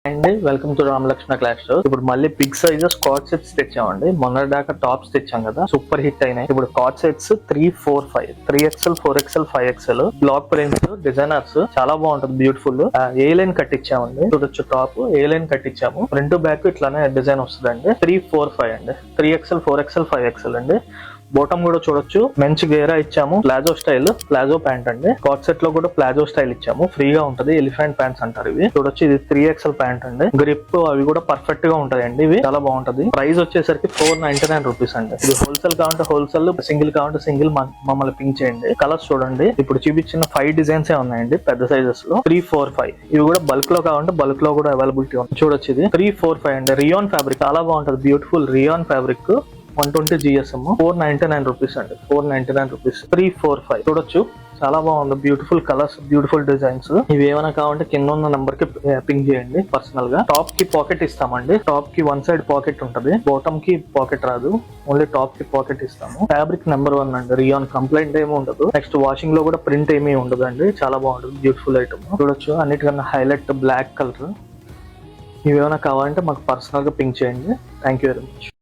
అండి welcome to Ramalakshmana class store. ఇప్పుడు మళ్ళీ బిగ్ సైజెస్ కార్డ్ సెట్స్ తెచ్చామండి. మొన్నటి దాకా టాప్స్ తెచ్చాం కదా, సూపర్ హిట్ అయినాయి. ఇప్పుడు card sets 3, 4, 5 3XL 4XL 5XL block prints designers చాలా బాగుంటుంది. బ్యూటిఫుల్ ఏ లైన్ కట్టించామండి. చూడొచ్చు టాప్ ఏ లైన్ కట్టించాము. ఫ్రంట్ బ్యాక్ ఇట్లానే డిజైన్ వస్తుందండి. 3, 4, 5 అండి. 3XL 4XL 5XL అండి. బోటం కూడా చూడొచ్చు. మంచి గేరా ఇచ్చాము. ప్లాజో స్టైల్ ప్లాజో ప్యాంట్ అండి. కార్డ్ సెట్ లో కూడా ప్లాజో స్టైల్ ఇచ్చాము. ఫ్రీగా ఉంటది. ఎలిఫెంట్ ప్యాంట్స్ అంటారు ఇవి. చూడొచ్చు ఇది 3XL ప్యాంట్ అండి. గ్రిప్ అవి కూడా పర్ఫెక్ట్ గా ఉంటాయండి. ఇవి చాలా బాగుంటది. ప్రైస్ వచ్చేసరికి 499 రూపీస్ అండి. ఇది హోల్సేల్ కావాలంటే హోల్సేల్, సింగిల్ కావాలంటే సింగిల్ మమ్మల్ని పింక్ చేయండి. కలర్స్ చూడండి. ఇప్పుడు చూపించిన 5 డిజైన్స్ ఉన్నాయండి పెద్ద సైజెస్ లో. 3, 4, 5 ఇవి కూడా బల్క్ లో కావాలంటే బల్క్ లో కూడా అవైలబిలిటీ ఉంది. చూడొచ్చు ఇది 3, 4, 5 అండి. రియాన్ ఫ్యాబ్రిక్ చాలా బాగుంటది. Beautiful rayon fabric 120 GSM 499 rupees అండి. 499 రూపీస్ 3, 4, 5 చూడొచ్చు. చాలా బాగుంది. Beautiful colours, beautiful designs. ఇవి ఏమైనా కావాలంటే కింద ఉన్న నంబర్ కి పింక్ చేయండి పర్సనల్ గా. టాప్ కి పాకెట్ ఇస్తామండి. టాప్ కి 1 సైడ్ పాకెట్ ఉంటది. బాటమ్ కి పాకెట్ రాదు. ఓన్లీ టాప్ కి పాకెట్ ఇస్తాము. ఫ్యాబ్రిక్ నెంబర్ 1 అండి. రియాన్ కంప్లైంట్ ఏమి ఉండదు. నెక్స్ట్ వాషింగ్ లో కూడా ప్రింట్ ఏమీ ఉండదు అండి. చాలా బాగుంటుంది. బ్యూటిఫుల్ ఐటమ్ చూడొచ్చు. అన్నిటికన్నా హైలైట్ బ్లాక్ కలర్. ఇవి ఏమైనా కావాలంటే మాకు పర్సనల్ గా పింక్ చేయండి. Thank you very much.